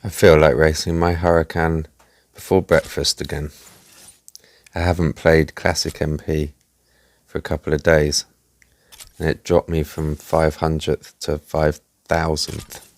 I feel like racing my Huracan before breakfast again. I haven't played Classic MP for a couple of days, and it dropped me from 500th to 5,000th.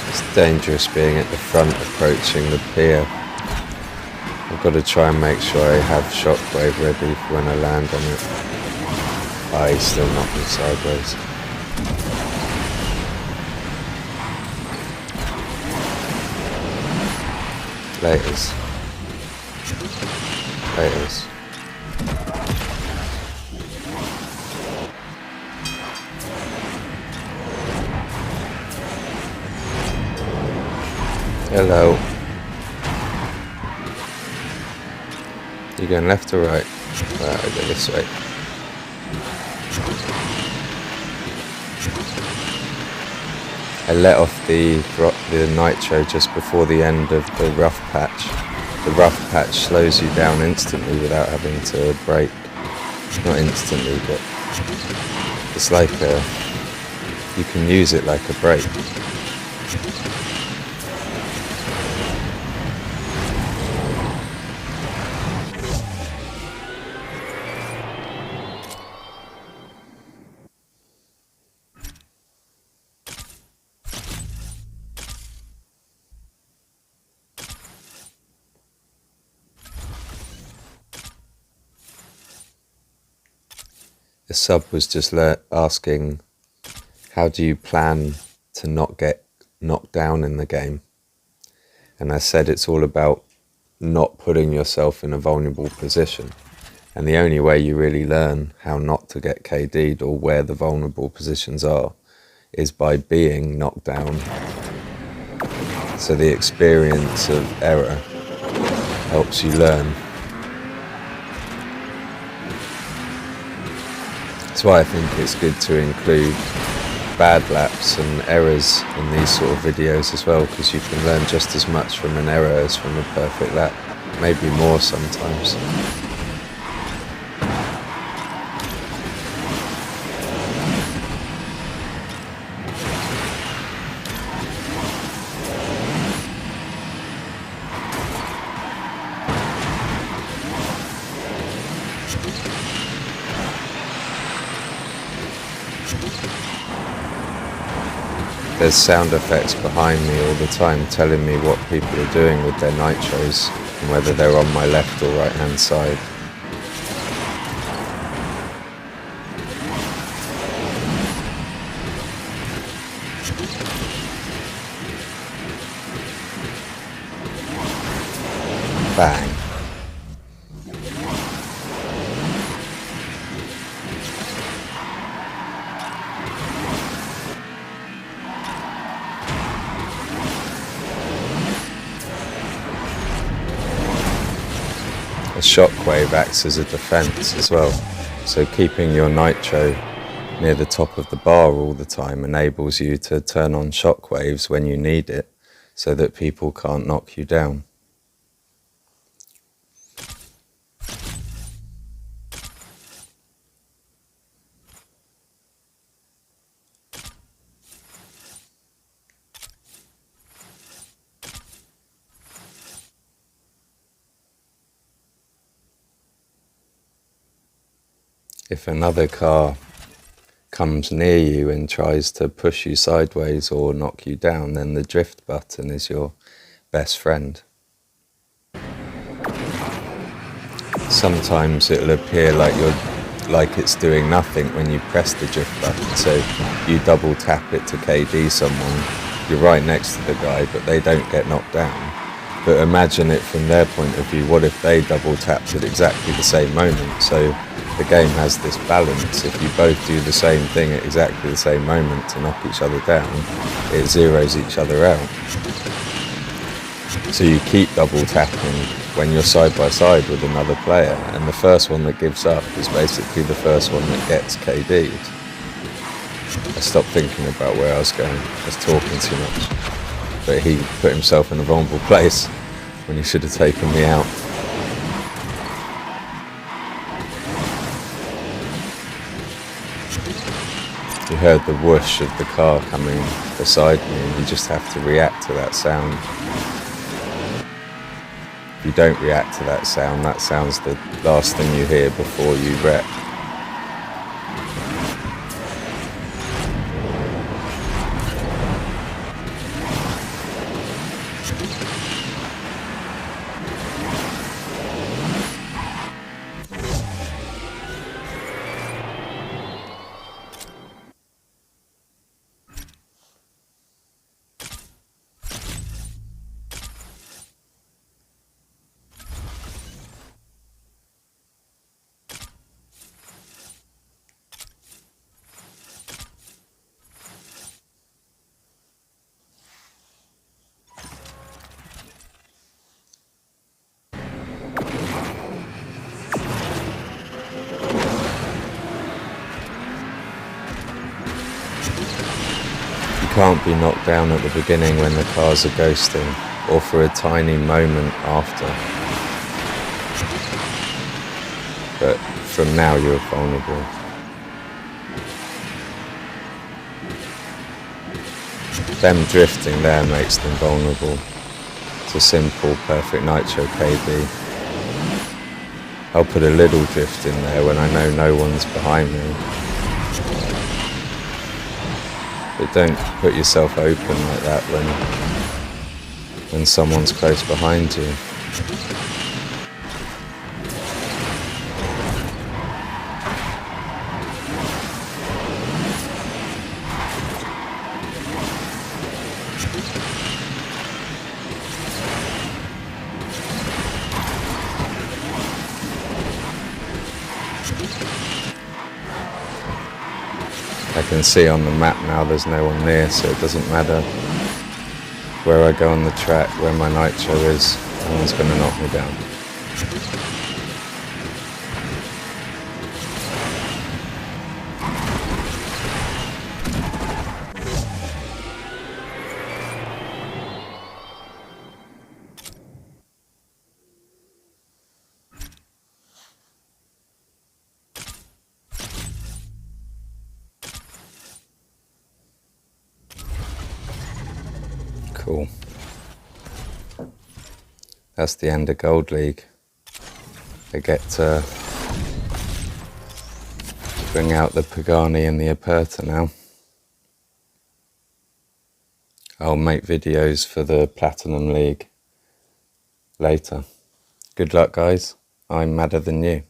It's dangerous being at the front approaching the pier. I've got to try and make sure I have shockwave ready for when I land on it. I still knocked me sideways. Laters. Laters. Hello. You going left or right? Right, I go this way. I let off the nitro just before the end of the rough patch. The rough patch slows you down instantly without having to brake. Not instantly, but it's like you can use it like a brake. The sub was just asking, how do you plan to not get knocked down in the game? And I said it's all about not putting yourself in a vulnerable position. And the only way you really learn how not to get KD'd or where the vulnerable positions are is by being knocked down. So the experience of error helps you learn. That's why I think it's good to include bad laps and errors in these sort of videos as well, because you can learn just as much from an error as from a perfect lap, maybe more sometimes. There's sound effects behind me all the time telling me what people are doing with their nitros and whether they're on my left or right hand side. Bang. A shockwave acts as a defense as well, so keeping your nitro near the top of the bar all the time enables you to turn on shockwaves when you need it so that people can't knock you down. If another car comes near you and tries to push you sideways or knock you down, then the drift button is your best friend. Sometimes it'll appear like it's doing nothing when you press the drift button, so you double tap it to KD someone, you're right next to the guy, but they don't get knocked down. But imagine it from their point of view, what if they double tapped at exactly the same moment? So the game has this balance. If you both do the same thing at exactly the same moment to knock each other down, it zeroes each other out. So you keep double tapping when you're side by side with another player, and the first one that gives up is basically the first one that gets KD'd. I stopped thinking about where I was going. I was talking too much. But he put himself in a vulnerable place when he should have taken me out. You heard the whoosh of the car coming beside me, and you just have to react to that sound. If you don't react to that sound's the last thing you hear before you wreck. You can't be knocked down at the beginning when the cars are ghosting, or for a tiny moment after. But from now you're vulnerable. Them drifting there makes them vulnerable. It's a simple, perfect nitro KD. I'll put a little drift in there when I know no one's behind me. But don't put yourself open like that when someone's close behind you. I can see on the map now there's no one near, so it doesn't matter where I go on the track, where my nitro is, no one's going to knock me down. Cool. That's the end of Gold League. I get to bring out the Pagani and the Aperta now. I'll make videos for the Platinum League later. Good luck, guys. I'm madder than you.